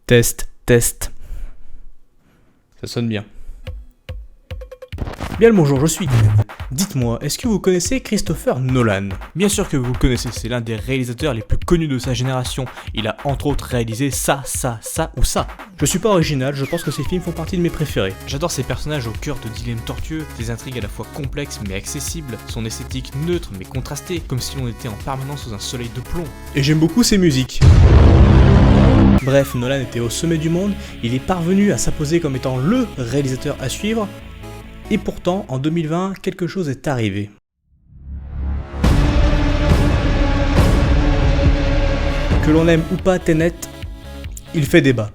Test, test. Ça sonne bien. Bien le bonjour, je suis Kenneth. Dites-moi, est-ce que vous connaissez Christopher Nolan? Bien sûr que vous le connaissez, c'est l'un des réalisateurs les plus connus de sa génération. Il a entre autres réalisé ça ou ça. Je suis pas original, je pense que ces films font partie de mes préférés. J'adore ses personnages au cœur de dilemmes tortueux, ses intrigues à la fois complexes mais accessibles, son esthétique neutre mais contrastée, comme si l'on était en permanence sous un soleil de plomb. Et j'aime beaucoup ses musiques. Bref, Nolan était au sommet du monde, il est parvenu à s'imposer comme étant LE réalisateur à suivre, et pourtant, en 2020, quelque chose est arrivé. Que l'on aime ou pas Tenet, il fait débat.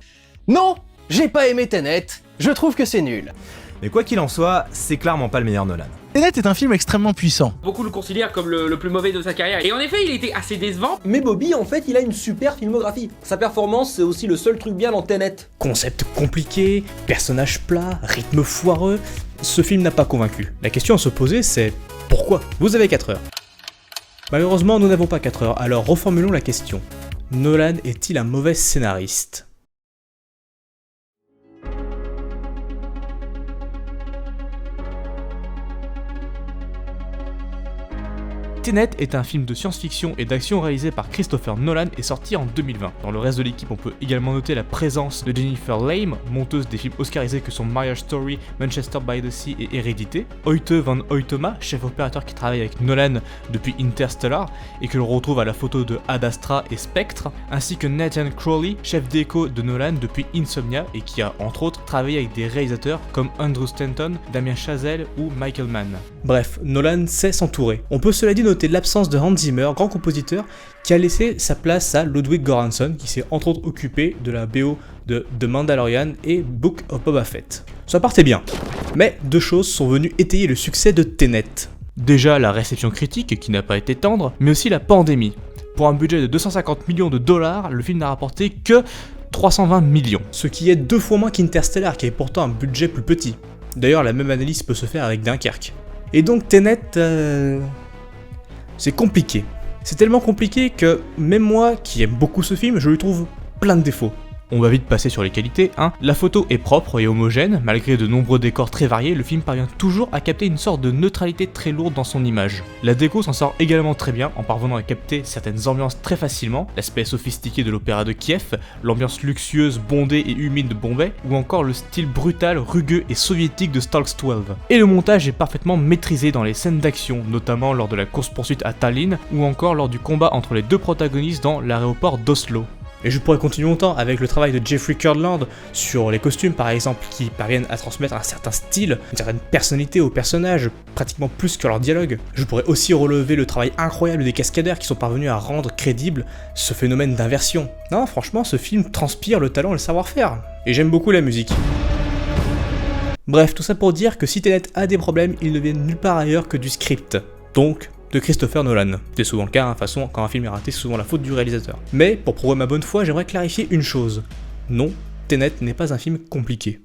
Non, j'ai pas aimé Tenet, je trouve que c'est nul. Mais quoi qu'il en soit, c'est clairement pas le meilleur Nolan. Tenet est un film extrêmement puissant. Beaucoup le considèrent comme le plus mauvais de sa carrière. Et en effet, il était assez décevant. Mais Bobby, en fait, il a une super filmographie. Sa performance, c'est aussi le seul truc bien dans Tenet. Concept compliqué, personnage plat, rythme foireux, ce film n'a pas convaincu. La question à se poser, c'est pourquoi? Vous avez 4 heures. Malheureusement, nous n'avons pas 4 heures, alors reformulons la question. Nolan est-il un mauvais scénariste? Tenet est un film de science-fiction et d'action réalisé par Christopher Nolan et sorti en 2020. Dans le reste de l'équipe, on peut également noter la présence de Jennifer Lame, monteuse des films oscarisés que sont Marriage Story, Manchester by the Sea et Hérédité, Hoyte van Hoytema, chef opérateur qui travaille avec Nolan depuis Interstellar et que l'on retrouve à la photo de Ad Astra et Spectre, ainsi que Nathan Crowley, chef déco de Nolan depuis Insomnia et qui a entre autres travaillé avec des réalisateurs comme Andrew Stanton, Damien Chazelle ou Michael Mann. Bref, Nolan sait s'entourer. On peut cela dit noter l'absence de Hans Zimmer, grand compositeur, qui a laissé sa place à Ludwig Göransson, qui s'est entre autres occupé de la BO de The Mandalorian et Book of Boba Fett. Ça partait bien. Mais deux choses sont venues étayer le succès de Tenet. Déjà la réception critique, qui n'a pas été tendre, mais aussi la pandémie. Pour un budget de 250 millions de dollars, le film n'a rapporté que 320 millions. Ce qui est 2 fois moins qu'Interstellar, qui avait pourtant un budget plus petit. D'ailleurs, la même analyse peut se faire avec Dunkerque. Et donc Tenet, c'est compliqué. C'est tellement compliqué que même moi, qui aime beaucoup ce film, je lui trouve plein de défauts. On va vite passer sur les qualités, hein. La photo est propre et homogène, malgré de nombreux décors très variés, le film parvient toujours à capter une sorte de neutralité très lourde dans son image. La déco s'en sort également très bien, en parvenant à capter certaines ambiances très facilement, l'aspect sophistiqué de l'opéra de Kiev, l'ambiance luxueuse, bondée et humide de Bombay, ou encore le style brutal, rugueux et soviétique de Stalks 12. Et le montage est parfaitement maîtrisé dans les scènes d'action, notamment lors de la course-poursuite à Tallinn, ou encore lors du combat entre les deux protagonistes dans l'aéroport d'Oslo. Et je pourrais continuer longtemps avec le travail de Jeffrey Kurland sur les costumes par exemple, qui parviennent à transmettre un certain style, une certaine personnalité aux personnages, pratiquement plus que leur dialogue. Je pourrais aussi relever le travail incroyable des cascadeurs qui sont parvenus à rendre crédible ce phénomène d'inversion. Non, franchement, ce film transpire le talent et le savoir-faire. Et j'aime beaucoup la musique. Bref, tout ça pour dire que si Tenet a des problèmes, ils ne viennent nulle part ailleurs que du script. Donc, de Christopher Nolan. C'est souvent le cas, de toute façon, quand un film est raté, c'est souvent la faute du réalisateur. Mais, pour prouver ma bonne foi, j'aimerais clarifier une chose. Non, Tenet n'est pas un film compliqué.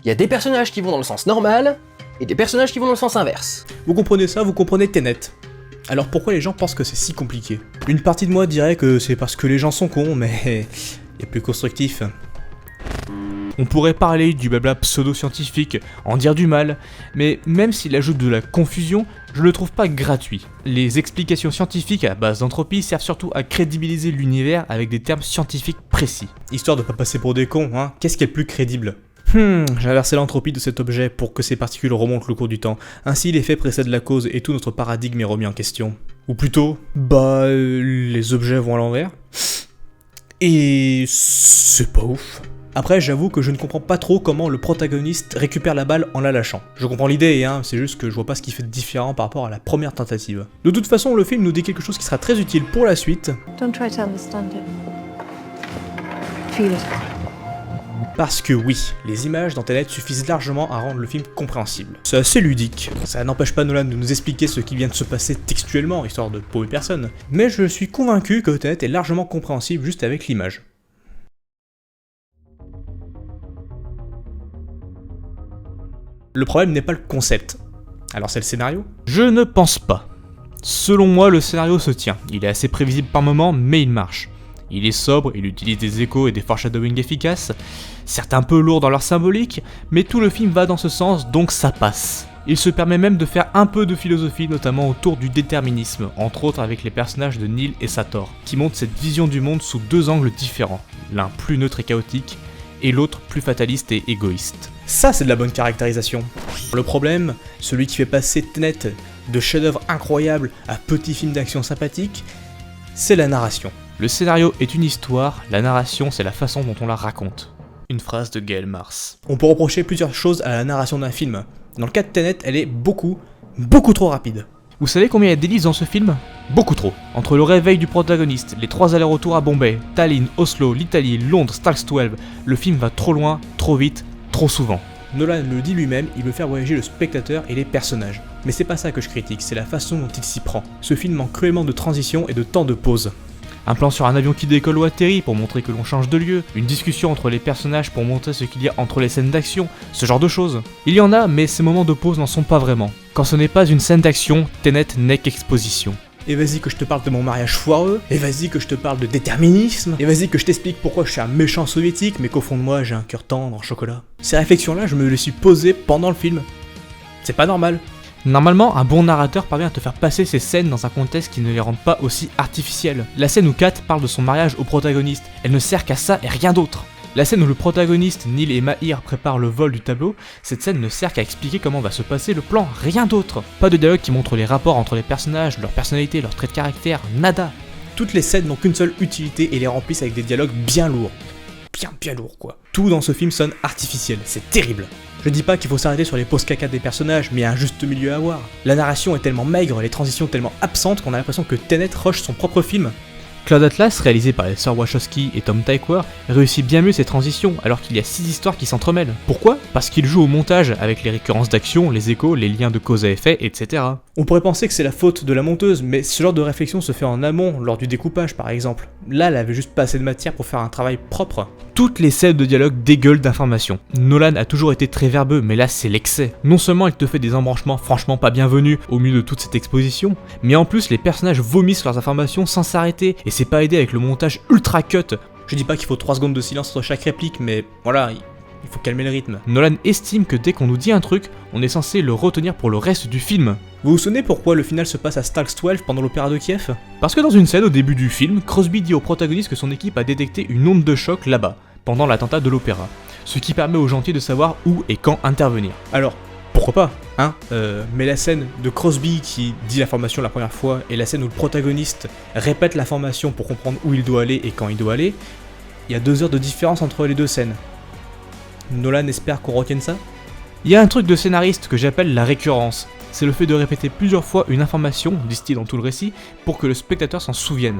Il y a des personnages qui vont dans le sens normal, et des personnages qui vont dans le sens inverse. Vous comprenez ça, vous comprenez Tenet. Alors pourquoi les gens pensent que c'est si compliqué? Une partie de moi dirait que c'est parce que les gens sont cons, mais il y a plus constructif. On pourrait parler du blabla pseudo-scientifique, en dire du mal, mais même s'il ajoute de la confusion, je le trouve pas gratuit. Les explications scientifiques à base d'entropie servent surtout à crédibiliser l'univers avec des termes scientifiques précis. Histoire de pas passer pour des cons, hein, qu'est-ce qui est le plus crédible? J'ai inversé l'entropie de cet objet pour que ces particules remontent le cours du temps. Ainsi, l'effet précède la cause et tout notre paradigme est remis en question. Ou plutôt, les objets vont à l'envers. Et c'est pas ouf. Après, j'avoue que je ne comprends pas trop comment le protagoniste récupère la balle en la lâchant. Je comprends l'idée, hein, c'est juste que je vois pas ce qui fait de différent par rapport à la première tentative. De toute façon, le film nous dit quelque chose qui sera très utile pour la suite. Don't try to understand it. Feel it. Parce que oui, les images dans Tenet suffisent largement à rendre le film compréhensible. C'est assez ludique. Ça n'empêche pas Nolan de nous expliquer ce qui vient de se passer textuellement, histoire de paumer personne. Mais je suis convaincu que Tenet est largement compréhensible juste avec l'image. Le problème n'est pas le concept. Alors c'est le scénario? Je ne pense pas. Selon moi, le scénario se tient. Il est assez prévisible par moments, mais il marche. Il est sobre, il utilise des échos et des foreshadowing efficaces, certes un peu lourd dans leur symbolique, mais tout le film va dans ce sens, donc ça passe. Il se permet même de faire un peu de philosophie, notamment autour du déterminisme, entre autres avec les personnages de Neil et Sator, qui montrent cette vision du monde sous deux angles différents, l'un plus neutre et chaotique, et l'autre plus fataliste et égoïste. Ça c'est de la bonne caractérisation. Le problème, celui qui fait passer Tenet de chef-d'œuvre incroyable à petit film d'action sympathique, c'est la narration. Le scénario est une histoire, la narration c'est la façon dont on la raconte. Une phrase de Gaël Mars. On peut reprocher plusieurs choses à la narration d'un film. Dans le cas de Tenet, elle est beaucoup trop rapide. Vous savez combien il y a d'hélices dans ce film? Beaucoup trop. Entre le réveil du protagoniste, les 3 allers-retours à Bombay, Tallinn, Oslo, l'Italie, Londres, Stax 12, le film va trop loin, trop vite, trop souvent. Nolan le dit lui-même, il veut faire voyager le spectateur et les personnages. Mais c'est pas ça que je critique, c'est la façon dont il s'y prend. Ce film manque cruellement de transition et de temps de pause. Un plan sur un avion qui décolle ou atterrit pour montrer que l'on change de lieu, une discussion entre les personnages pour montrer ce qu'il y a entre les scènes d'action, ce genre de choses. Il y en a, mais ces moments de pause n'en sont pas vraiment. Quand ce n'est pas une scène d'action, Tenet n'est qu'exposition. Et vas-y que je te parle de mon mariage foireux, et vas-y que je te parle de déterminisme, et vas-y que je t'explique pourquoi je suis un méchant soviétique, mais qu'au fond de moi j'ai un cœur tendre en chocolat. Ces réflexions-là, je me les suis posées pendant le film. C'est pas normal. Normalement, un bon narrateur parvient à te faire passer ces scènes dans un contexte qui ne les rend pas aussi artificielles. La scène où Kat parle de son mariage au protagoniste, elle ne sert qu'à ça et rien d'autre. La scène où le protagoniste, Neil et Mahir préparent le vol du tableau, cette scène ne sert qu'à expliquer comment va se passer le plan, rien d'autre. Pas de dialogue qui montre les rapports entre les personnages, leur personnalité, leurs traits de caractère, nada. Toutes les scènes n'ont qu'une seule utilité et les remplissent avec des dialogues bien lourds. Bien lourds quoi. Tout dans ce film sonne artificiel, c'est terrible. Je dis pas qu'il faut s'arrêter sur les pauses caca des personnages, mais il y a un juste milieu à avoir. La narration est tellement maigre, les transitions tellement absentes qu'on a l'impression que Tenet rush son propre film. Cloud Atlas, réalisé par les sœurs Wachowski et Tom Tykwer, réussit bien mieux ses transitions, alors qu'il y a 6 histoires qui s'entremêlent. Pourquoi? Parce qu'il joue au montage avec les récurrences d'action, les échos, les liens de cause à effet, etc. On pourrait penser que c'est la faute de la monteuse, mais ce genre de réflexion se fait en amont, lors du découpage par exemple. Là, elle avait juste pas assez de matière pour faire un travail propre. Toutes les scènes de dialogue dégueulent d'informations. Nolan a toujours été très verbeux, mais là c'est l'excès. Non seulement il te fait des embranchements franchement pas bienvenus au milieu de toute cette exposition, mais en plus les personnages vomissent leurs informations sans s'arrêter, et c'est pas aidé avec le montage ultra cut. Je dis pas qu'il faut 3 secondes de silence entre chaque réplique, mais voilà, il faut calmer le rythme. Nolan estime que dès qu'on nous dit un truc, on est censé le retenir pour le reste du film. Vous vous souvenez pourquoi le final se passe à Stax 12 pendant l'opéra de Kiev? Parce que dans une scène au début du film, Crosby dit au protagoniste que son équipe a détecté une onde de choc là-bas, pendant l'attentat de l'opéra, ce qui permet aux gentils de savoir où et quand intervenir. Alors, pourquoi pas, hein? Mais la scène de Crosby qui dit l'information la première fois, et la scène où le protagoniste répète l'information pour comprendre où il doit aller et quand il doit aller, il y a 2 heures de différence entre les deux scènes. Nolan espère qu'on retienne ça? Il y a un truc de scénariste que j'appelle la récurrence. C'est le fait de répéter plusieurs fois une information, distillée dans tout le récit, pour que le spectateur s'en souvienne.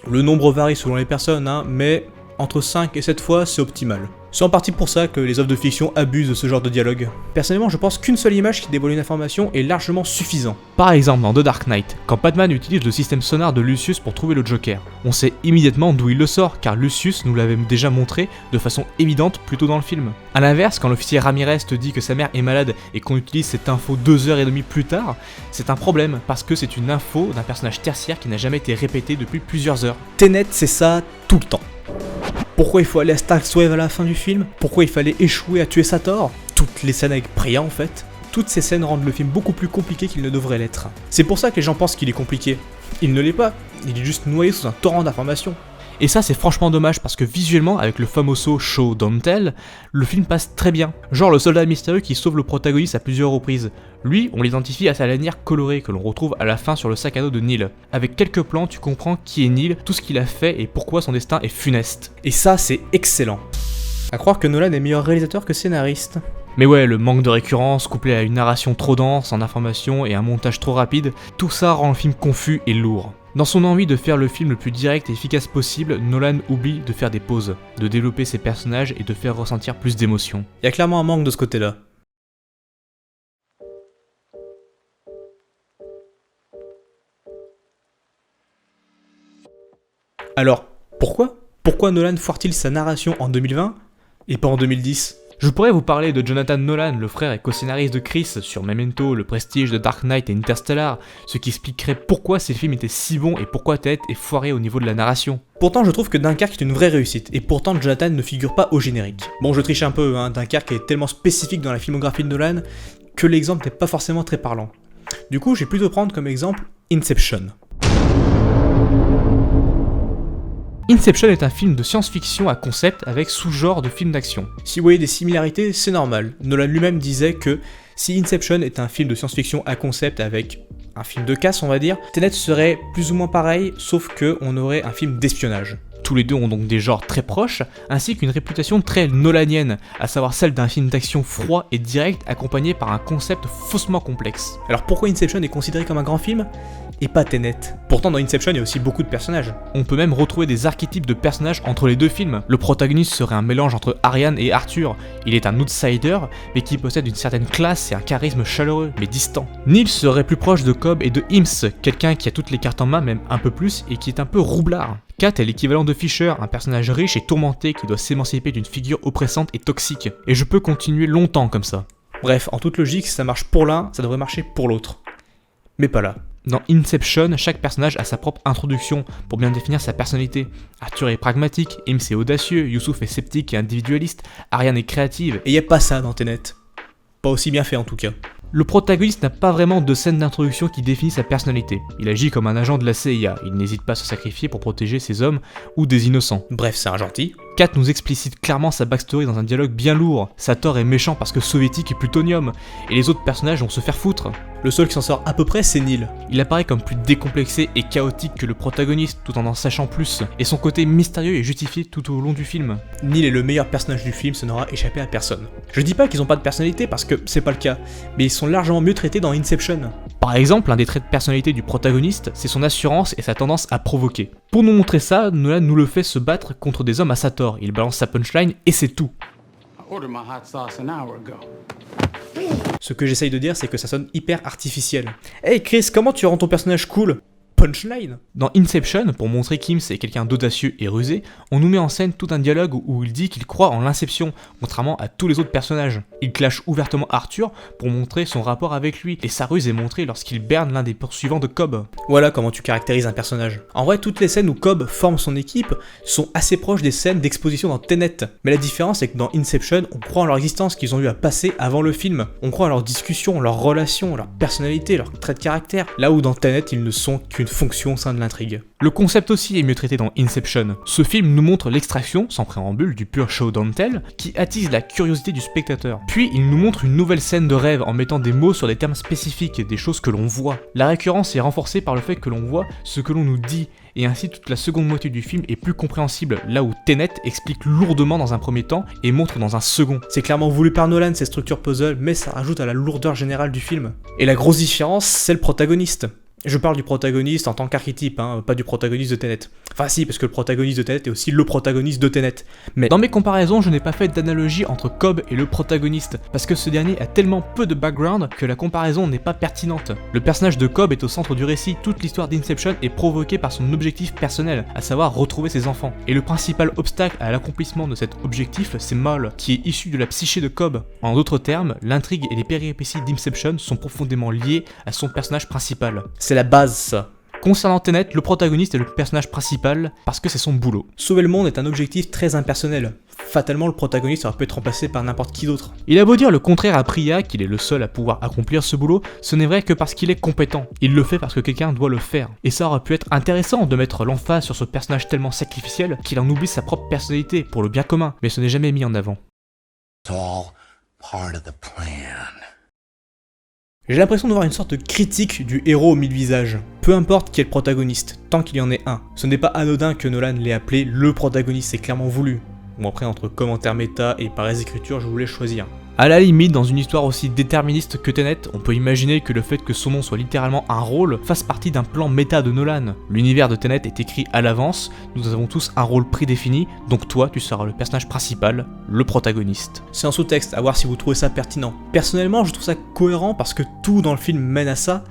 Le nombre varie selon les personnes, hein, mais entre 5 et 7 fois, c'est optimal. C'est en partie pour ça que les œuvres de fiction abusent de ce genre de dialogue. Personnellement, je pense qu'une seule image qui dévoile une information est largement suffisant. Par exemple, dans The Dark Knight, quand Batman utilise le système sonar de Lucius pour trouver le Joker, on sait immédiatement d'où il le sort, car Lucius nous l'avait déjà montré de façon évidente plus tôt dans le film. A l'inverse, quand l'officier Ramirez te dit que sa mère est malade et qu'on utilise cette info 2h30 plus tard, c'est un problème, parce que c'est une info d'un personnage tertiaire qui n'a jamais été répété depuis plusieurs heures. Tenet, c'est ça tout le temps. Pourquoi il faut aller à Stax 12 à la fin du film? Pourquoi il fallait échouer à tuer Sator? Toutes les scènes avec Priya en fait. Toutes ces scènes rendent le film beaucoup plus compliqué qu'il ne devrait l'être. C'est pour ça que les gens pensent qu'il est compliqué. Il ne l'est pas, il est juste noyé sous un torrent d'informations. Et ça c'est franchement dommage parce que visuellement, avec le famoso show don't tell, le film passe très bien. Genre le soldat mystérieux qui sauve le protagoniste à plusieurs reprises. Lui, on l'identifie à sa lanière colorée que l'on retrouve à la fin sur le sac à dos de Neil. Avec quelques plans, tu comprends qui est Neil, tout ce qu'il a fait et pourquoi son destin est funeste. Et ça c'est excellent. À croire que Nolan est meilleur réalisateur que scénariste. Mais ouais, le manque de récurrence, couplé à une narration trop dense en informations et un montage trop rapide, tout ça rend le film confus et lourd. Dans son envie de faire le film le plus direct et efficace possible, Nolan oublie de faire des pauses, de développer ses personnages et de faire ressentir plus d'émotions. Il y a clairement un manque de ce côté-là. Alors, pourquoi Nolan foire-t-il sa narration en 2020 et pas en 2010? Je pourrais vous parler de Jonathan Nolan, le frère et co-scénariste de Chris, sur Memento, Le Prestige, The Dark Knight et Interstellar, ce qui expliquerait pourquoi ces films étaient si bons et pourquoi Tenet est foiré au niveau de la narration. Pourtant je trouve que Dunkerque est une vraie réussite, et pourtant Jonathan ne figure pas au générique. Bon je triche un peu, hein, Dunkerque est tellement spécifique dans la filmographie de Nolan, que l'exemple n'est pas forcément très parlant. Du coup je vais plutôt prendre comme exemple Inception. Inception est un film de science-fiction à concept avec sous-genre de film d'action. Si vous voyez des similarités, c'est normal. Nolan lui-même disait que si Inception est un film de science-fiction à concept avec un film de casse, on va dire, Tenet serait plus ou moins pareil, sauf qu'on aurait un film d'espionnage. Tous les deux ont donc des genres très proches, ainsi qu'une réputation très nolanienne, à savoir celle d'un film d'action froid et direct accompagné par un concept faussement complexe. Alors pourquoi Inception est considéré comme un grand film et pas Tenet? Pourtant dans Inception il y a aussi beaucoup de personnages. On peut même retrouver des archétypes de personnages entre les deux films. Le protagoniste serait un mélange entre Ariane et Arthur. Il est un outsider, mais qui possède une certaine classe et un charisme chaleureux, mais distant. Neil serait plus proche de Cobb et de Hims, quelqu'un qui a toutes les cartes en main, même un peu plus, et qui est un peu roublard. Kat est l'équivalent de Fisher, un personnage riche et tourmenté qui doit s'émanciper d'une figure oppressante et toxique. Et je peux continuer longtemps comme ça. Bref, en toute logique, si ça marche pour l'un, ça devrait marcher pour l'autre. Mais pas là. Dans Inception, chaque personnage a sa propre introduction pour bien définir sa personnalité. Arthur est pragmatique, Hims est audacieux, Youssouf est sceptique et individualiste, Ariane est créative, et y a pas ça dans Tenet. Pas aussi bien fait en tout cas. Le protagoniste n'a pas vraiment de scène d'introduction qui définit sa personnalité. Il agit comme un agent de la CIA, il n'hésite pas à se sacrifier pour protéger ses hommes ou des innocents. Bref, c'est un gentil. Kat nous explicite clairement sa backstory dans un dialogue bien lourd. Sator est méchant parce que soviétique et plutonium, et les autres personnages vont se faire foutre. Le seul qui s'en sort à peu près, c'est Neil. Il apparaît comme plus décomplexé et chaotique que le protagoniste tout en sachant plus, et son côté mystérieux est justifié tout au long du film. Neil est le meilleur personnage du film, ça n'aura échappé à personne. Je dis pas qu'ils ont pas de personnalité parce que c'est pas le cas, mais ils sont largement mieux traités dans Inception. Par exemple, un des traits de personnalité du protagoniste, c'est son assurance et sa tendance à provoquer. Pour nous montrer ça, Nolan nous le fait se battre contre des hommes à Sator. Il balance sa punchline et c'est tout. Ce que j'essaye de dire, c'est que ça sonne hyper artificiel. Hey Chris, comment tu rends ton personnage cool? Punchline. Dans Inception, pour montrer qu'Hims est quelqu'un d'audacieux et rusé, on nous met en scène tout un dialogue où il dit qu'il croit en l'inception, contrairement à tous les autres personnages. Il clash ouvertement Arthur pour montrer son rapport avec lui, et sa ruse est montrée lorsqu'il berne l'un des poursuivants de Cobb. Voilà comment tu caractérises un personnage. En vrai, toutes les scènes où Cobb forme son équipe sont assez proches des scènes d'exposition dans Tenet. Mais la différence c'est que dans Inception, on croit en leur existence qu'ils ont eu à passer avant le film. On croit en leurs discussions, leurs relations, leur personnalité, leurs traits de caractère. Là où dans Tenet, ils ne sont qu'une fonction au sein de l'intrigue. Le concept aussi est mieux traité dans Inception. Ce film nous montre l'extraction, sans préambule, du pur show don't tell, qui attise la curiosité du spectateur. Puis il nous montre une nouvelle scène de rêve en mettant des mots sur des termes spécifiques, des choses que l'on voit. La récurrence est renforcée par le fait que l'on voit ce que l'on nous dit, et ainsi toute la seconde moitié du film est plus compréhensible, là où Tenet explique lourdement dans un premier temps et montre dans un second. C'est clairement voulu par Nolan ces structures puzzle, mais ça rajoute à la lourdeur générale du film. Et la grosse différence, c'est le protagoniste. Je parle du protagoniste en tant qu'archétype, hein, pas du protagoniste de Tenet. Enfin si, parce que le protagoniste de Tenet est aussi le protagoniste de Tenet. Mais dans mes comparaisons, je n'ai pas fait d'analogie entre Cobb et le protagoniste, parce que ce dernier a tellement peu de background que la comparaison n'est pas pertinente. Le personnage de Cobb est au centre du récit, toute l'histoire d'Inception est provoquée par son objectif personnel, à savoir retrouver ses enfants. Et le principal obstacle à l'accomplissement de cet objectif, c'est Mal, qui est issu de la psyché de Cobb. En d'autres termes, l'intrigue et les péripéties d'Inception sont profondément liées à son personnage principal. C'est la base, ça. Concernant Tenet, le protagoniste est le personnage principal parce que c'est son boulot. Sauver le monde est un objectif très impersonnel. Fatalement, le protagoniste aurait pu être remplacé par n'importe qui d'autre. Il a beau dire le contraire à Priya, qu'il est le seul à pouvoir accomplir ce boulot, ce n'est vrai que parce qu'il est compétent. Il le fait parce que quelqu'un doit le faire. Et ça aurait pu être intéressant de mettre l'emphase sur ce personnage tellement sacrificiel qu'il en oublie sa propre personnalité pour le bien commun, mais ce n'est jamais mis en avant. It's all part of the plan. J'ai l'impression de voir une sorte de critique du héros aux mille visages. Peu importe qui est le protagoniste, tant qu'il y en ait un. Ce n'est pas anodin que Nolan l'ait appelé le protagoniste, c'est clairement voulu. Bon après, entre commentaires méta et pareilles écritures, je voulais choisir. À la limite, dans une histoire aussi déterministe que Tenet, on peut imaginer que le fait que son nom soit littéralement un rôle fasse partie d'un plan méta de Nolan. L'univers de Tenet est écrit à l'avance, nous avons tous un rôle prédéfini, donc toi tu seras le personnage principal, le protagoniste. C'est un sous-texte, à voir si vous trouvez ça pertinent. Personnellement, je trouve ça cohérent parce que tout dans le film mène à ça,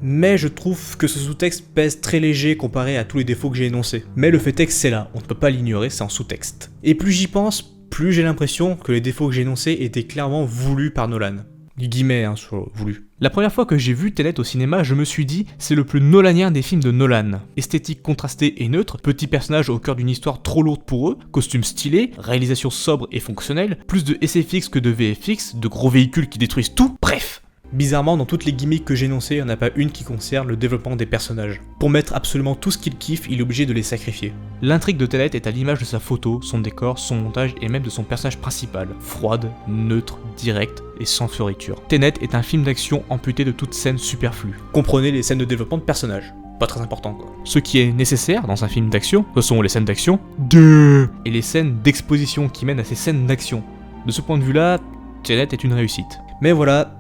mais je trouve que ce sous-texte pèse très léger comparé à tous les défauts que j'ai énoncés. Mais le fait est que c'est là, on ne peut pas l'ignorer, c'est en sous-texte. Et plus j'y pense, plus j'ai l'impression que les défauts que j'ai énoncés étaient clairement voulus par Nolan. Du guillemets, sur voulu. La première fois que j'ai vu Tenet au cinéma, je me suis dit, c'est le plus nolanien des films de Nolan. Esthétique contrastée et neutre, petits personnages au cœur d'une histoire trop lourde pour eux, costumes stylés, réalisation sobre et fonctionnelle, plus de SFX que de VFX, de gros véhicules qui détruisent tout, bref. Bizarrement, dans toutes les gimmicks que j'ai énoncées, il n'y en a pas une qui concerne le développement des personnages. Pour mettre absolument tout ce qu'il kiffe, il est obligé de les sacrifier. L'intrigue de Tenet est à l'image de sa photo, son décor, son montage et même de son personnage principal. Froide, neutre, directe et sans fioriture. Tenet est un film d'action amputé de toute scène superflue. Comprenez les scènes de développement de personnages. Pas très important quoi. Ce qui est nécessaire dans un film d'action, ce sont les scènes d'action, et les scènes d'exposition qui mènent à ces scènes d'action. De ce point de vue-là, Tenet est une réussite. Mais voilà,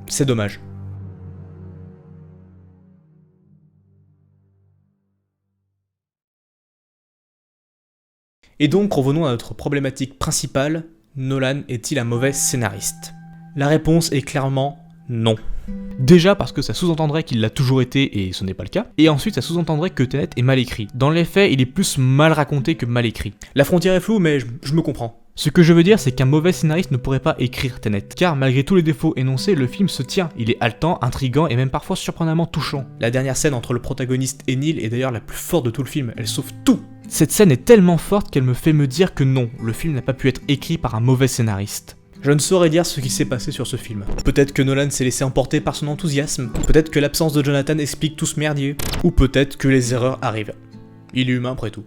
c'est dommage. Et donc revenons à notre problématique principale, Nolan est-il un mauvais scénariste? La réponse est clairement non. Déjà parce que ça sous-entendrait qu'il l'a toujours été et ce n'est pas le cas, et ensuite ça sous-entendrait que Tenet est mal écrit. Dans les faits, il est plus mal raconté que mal écrit. La frontière est floue mais je me comprends. Ce que je veux dire, c'est qu'un mauvais scénariste ne pourrait pas écrire Tenet, car malgré tous les défauts énoncés, le film se tient. Il est haletant, intriguant et même parfois surprenamment touchant. La dernière scène entre le protagoniste et Neil est d'ailleurs la plus forte de tout le film, elle sauve tout. Cette scène est tellement forte qu'elle me fait me dire que non, le film n'a pas pu être écrit par un mauvais scénariste. Je ne saurais dire ce qui s'est passé sur ce film. Peut-être que Nolan s'est laissé emporter par son enthousiasme, peut-être que l'absence de Jonathan explique tout ce merdier, ou peut-être que les erreurs arrivent. Il est humain après tout.